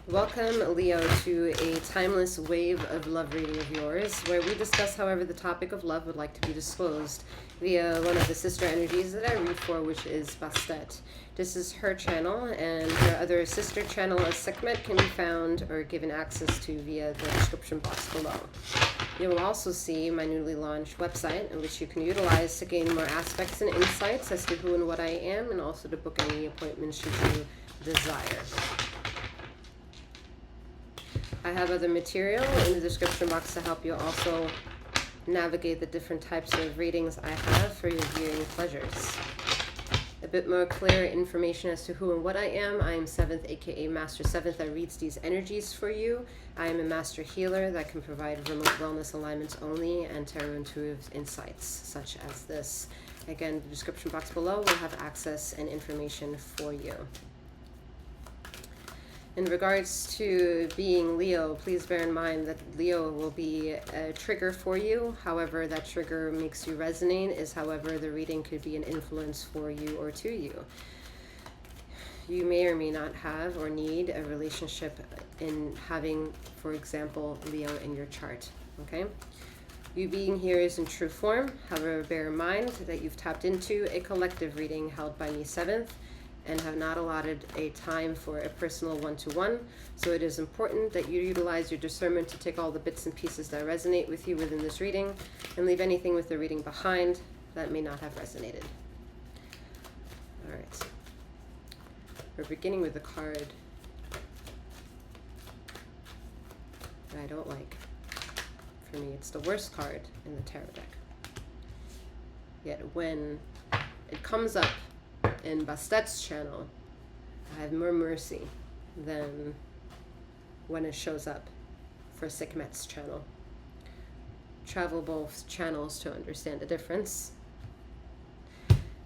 Welcome, Leo, to a timeless wave of love reading of yours, where we discuss however the topic of love would like to be disclosed via one of the sister energies that I read for, which is Bastet. This is her channel, and her other sister channel, as Sekhmet, can be found or given access to via the description box below. You will also see my newly launched website, in which you can utilize to gain more aspects and insights as to who and what I am, and also to book any appointments should you desire. I have other material in the description box to help you also navigate the different types of readings I have for your viewing pleasures. A bit more clear information as to who and what I am. I am 7th, aka Master 7th, that reads these energies for you. I am a master healer that can provide remote wellness alignments only and tarot intuitive insights such as this. Again, the description box below will have access and information for you. In regards to being Leo, please bear in mind that Leo will be a trigger for you. However that trigger makes you resonate is however the reading could be an influence for you or to you. You may or may not have or need a relationship in having, for example, Leo in your chart, okay? You being here is in true form. However, bear in mind that you've tapped into a collective reading held by me 7th, and have not allotted a time for a personal one-to-one. So it is important that you utilize your discernment to take all the bits and pieces that resonate with you within this reading and leave anything with the reading behind that may not have resonated. All right. We're beginning with a card that I don't like. For me, it's the worst card in the tarot deck. Yet when it comes up in Bastet's channel, I have more mercy than when it shows up for Sekhmet's channel. Travel both channels to understand the difference.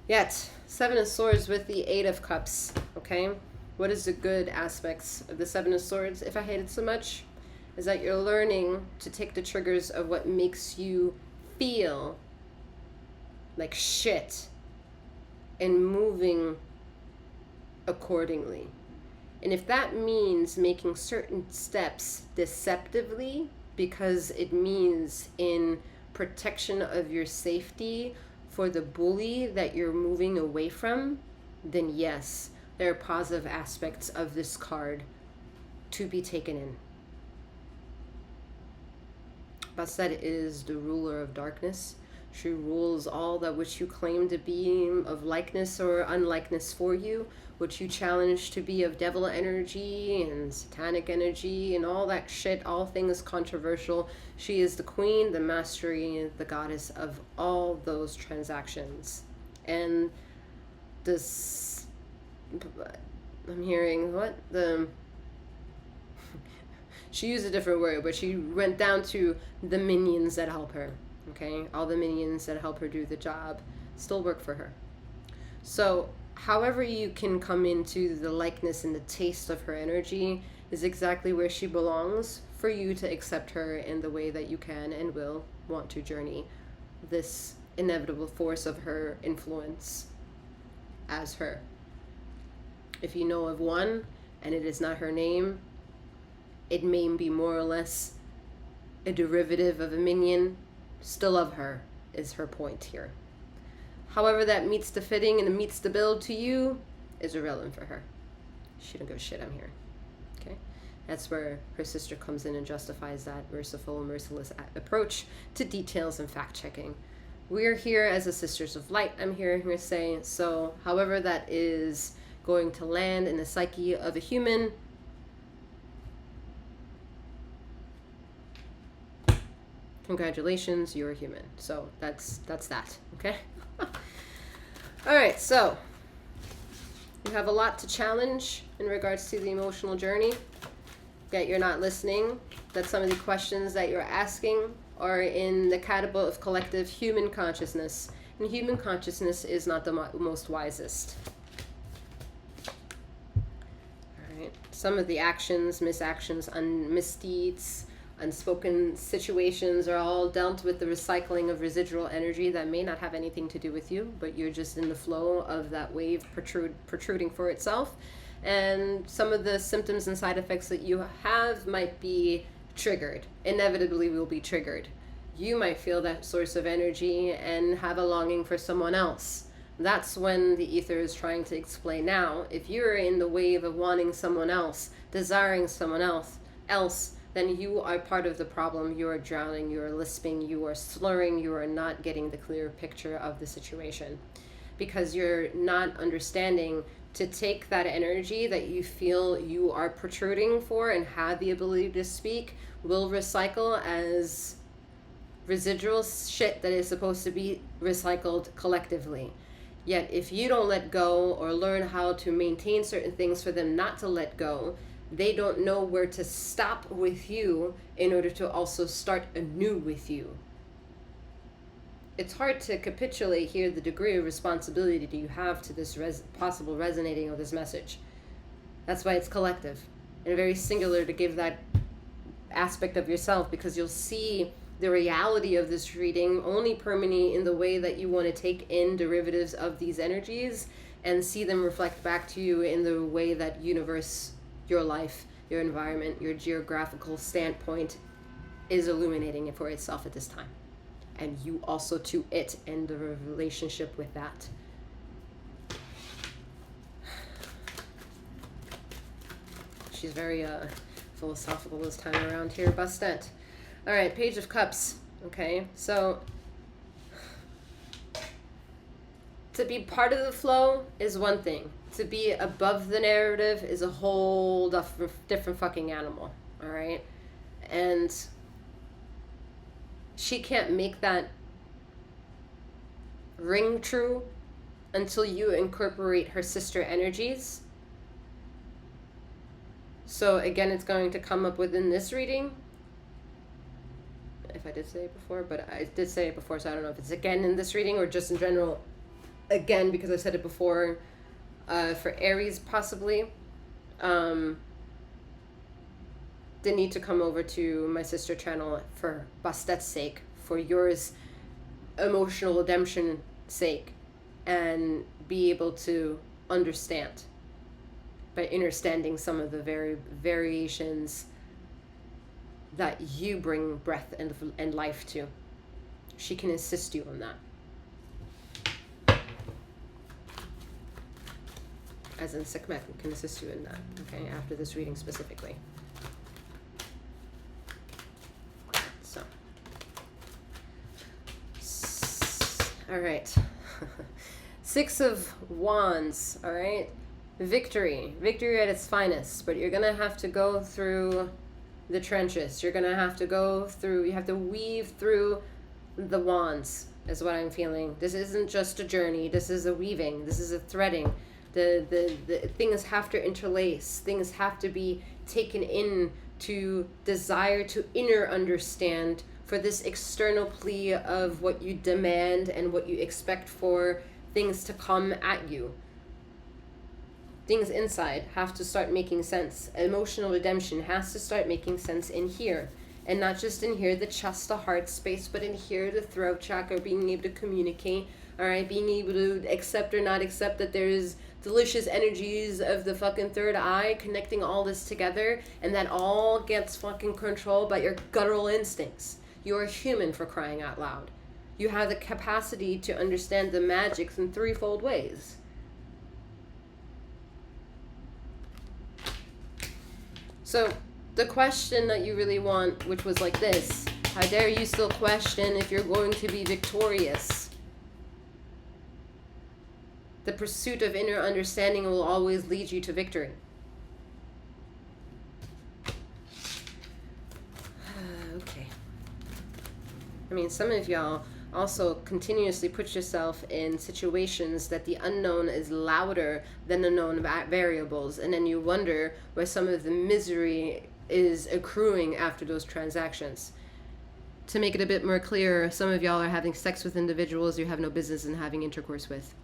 Yet, 7 of Swords with the 8 of Cups, okay? What is the good aspects of the 7 of Swords, if I hate it so much, is that you're learning to take the triggers of what makes you feel like shit and moving accordingly. And if that means making certain steps deceptively because it means in protection of your safety for the bully that you're moving away from, then yes, there are positive aspects of this card to be taken in. Bastet is the ruler of darkness. She rules all that which you claim to be of likeness or unlikeness for you, which you challenge to be of devil energy and satanic energy and all that shit, all things controversial. She is the queen, the mastery, the goddess of all those transactions. And this, I'm hearing, what? She used a different word, but she went down to the minions that help her. Okay, all the minions that help her do the job still work for her. So however you can come into the likeness and the taste of her energy is exactly where she belongs for you to accept her in the way that you can and will want to journey this inevitable force of her influence as her. If you know of one and it is not her name, it may be more or less a derivative of a minion. Still love her is her point here. However that meets the fitting and meets the bill to you is irrelevant for her. She don't give a shit I'm here. Okay? That's where her sister comes in and justifies that merciful, merciless approach to details and fact-checking. We're here as the Sisters of Light, I'm hearing her say. So however that is going to land in the psyche of a human, congratulations, you're a human. So that's that, okay? All right, so you have a lot to challenge in regards to the emotional journey, that you're not listening, that some of the questions that you're asking are in the category of collective human consciousness, and human consciousness is not the most wisest. All right, some of the actions, misactions, misdeeds, unspoken situations are all dealt with the recycling of residual energy that may not have anything to do with you, but you're just in the flow of that wave protruding for itself. and some of the symptoms and side effects that you have might be triggered, inevitably will be triggered. You might feel that source of energy and have a longing for someone else. That's when the ether is trying to explain. Now, if you're in the wave of wanting someone else, desiring someone else, then you are part of the problem. You are drowning, you are lisping, you are slurring, you are not getting the clear picture of the situation. Because you're not understanding to take that energy that you feel you are protruding for and have the ability to speak, will recycle as residual shit that is supposed to be recycled collectively. Yet if you don't let go or learn how to maintain certain things for them not to let go, they don't know where to stop with you in order to also start anew with you. It's hard to capitulate here the degree of responsibility that you have to this possible resonating of this message. That's why it's collective and very singular to give that aspect of yourself, because you'll see the reality of this reading only permeate in the way that you want to take in derivatives of these energies and see them reflect back to you in the way that universe, your life, your environment, your geographical standpoint is illuminating it for itself at this time. And you also to it and the relationship with that. She's very philosophical this time around here, Bastet. All right, Page of Cups. Okay, so to be part of the flow is one thing. To be above the narrative is a whole different fucking animal. All right, and she can't make that ring true until you incorporate her sister energies. So again, it's going to come up within this reading. If I did say it before, but I did say it before, so I don't know if it's again in this reading or just in general. Again, because I said it before, for Aries possibly. They need to come over to my sister channel for Bastet's sake, for yours emotional redemption sake, and be able to understand by understanding some of the variations that you bring breath and life to. She can assist you on that. As in Sekhmet can assist you in that, okay, after this reading specifically. So. All right. Six of Wands, all right? Victory at its finest, but you're gonna have to go through the trenches. You're gonna have to go through, you have to weave through the wands, is what I'm feeling. This isn't just a journey, this is a weaving, this is a threading. The things have to interlace, things have to be taken in to desire to inner understand for this external plea of what you demand and what you expect for things to come at you. Things inside have to start making sense. Emotional redemption has to start making sense in here. And not just in here, the chest, the heart space, but in here, the throat chakra, being able to communicate, all right? Being able to accept or not accept that there is delicious energies of the fucking third eye connecting all this together, and that all gets fucking controlled by your guttural instincts. You're human, for crying out loud. You have the capacity to understand the magics in threefold ways. So the question that you really want, which was like this: how dare you still question if you're going to be victorious? The pursuit of inner understanding will always lead you to victory. Okay. I mean, some of y'all also continuously put yourself in situations that the unknown is louder than the known variables, and then you wonder where some of the misery is accruing after those transactions. To make it a bit more clear, some of y'all are having sex with individuals you have no business in having intercourse with.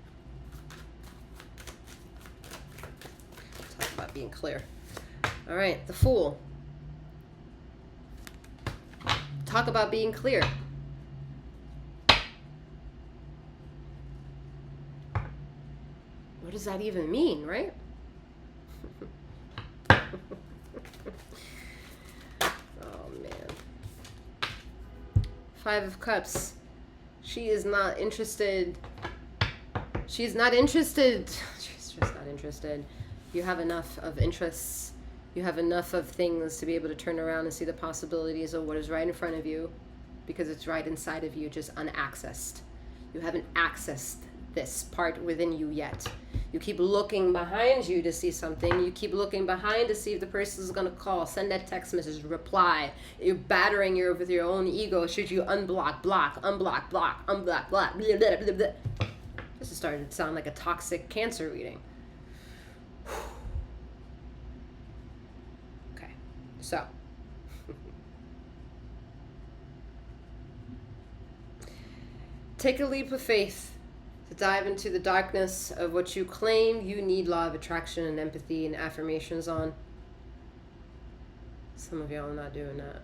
Talk about being clear. All right, the Fool. Talk about being clear. What does that even mean, right? Oh, man. Five of Cups. She is not interested. She's not interested. She's just not interested. You have enough of interests. You have enough of things to be able to turn around and see the possibilities of what is right in front of you, because it's right inside of you, just unaccessed. You haven't accessed this part within you yet. You keep looking behind you to see something. You keep looking behind to see if the person is going to call, send that text message, reply. You're battering with your own ego. Should you unblock, block, unblock, block, unblock, block, blah, blah, blah, blah. This is starting to sound like a toxic cancer reading. Okay, so. Take a leap of faith to dive into the darkness of what you claim you need law of attraction and empathy and affirmations on. Some of y'all are not doing that.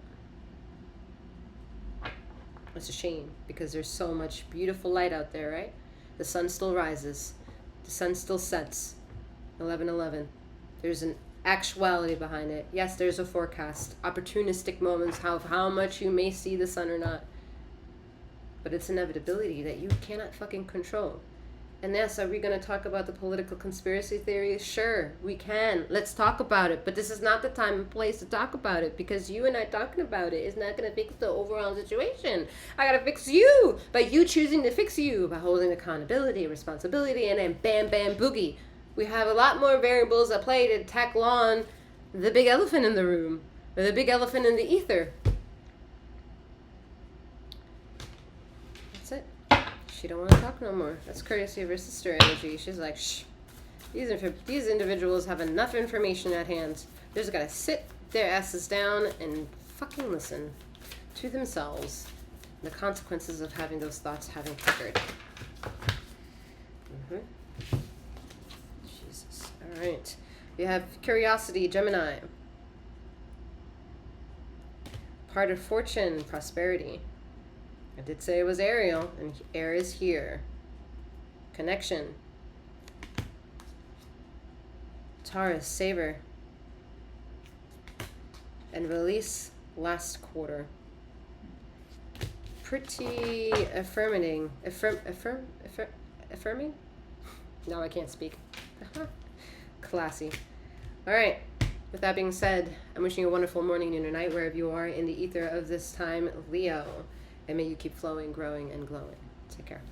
It's a shame, because there's so much beautiful light out there, right? The sun still rises. The sun still sets. 11:11. There's an actuality behind it. Yes, there's a forecast. Opportunistic moments of how much you may see the sun or not. But it's inevitability that you cannot fucking control. And yes, are we going to talk about the political conspiracy theories? Sure, we can. Let's talk about it. But this is not the time and place to talk about it, because you and I talking about it is not going to fix the overall situation. I got to fix you by you choosing to fix you, by holding accountability, responsibility, and then bam, bam, boogie. We have a lot more variables at play to tackle on the big elephant in the room, or the big elephant in the ether. She don't want to talk no more. That's courtesy of her sister energy. She's like, shh. These individuals have enough information at hand. They just gotta sit their asses down and fucking listen to themselves. The consequences of having those thoughts having triggered. Jesus. All right. We have curiosity, Gemini. Part of fortune, prosperity. I did say it was Ariel, and air is here. Connection. Taurus, savor. And release last quarter. Pretty affirming. Affirming? No, I can't speak. Classy. All right. With that being said, I'm wishing you a wonderful morning, noon, or night, wherever you are in the ether of this time, Leo. And may you keep flowing, growing, and glowing. Take care.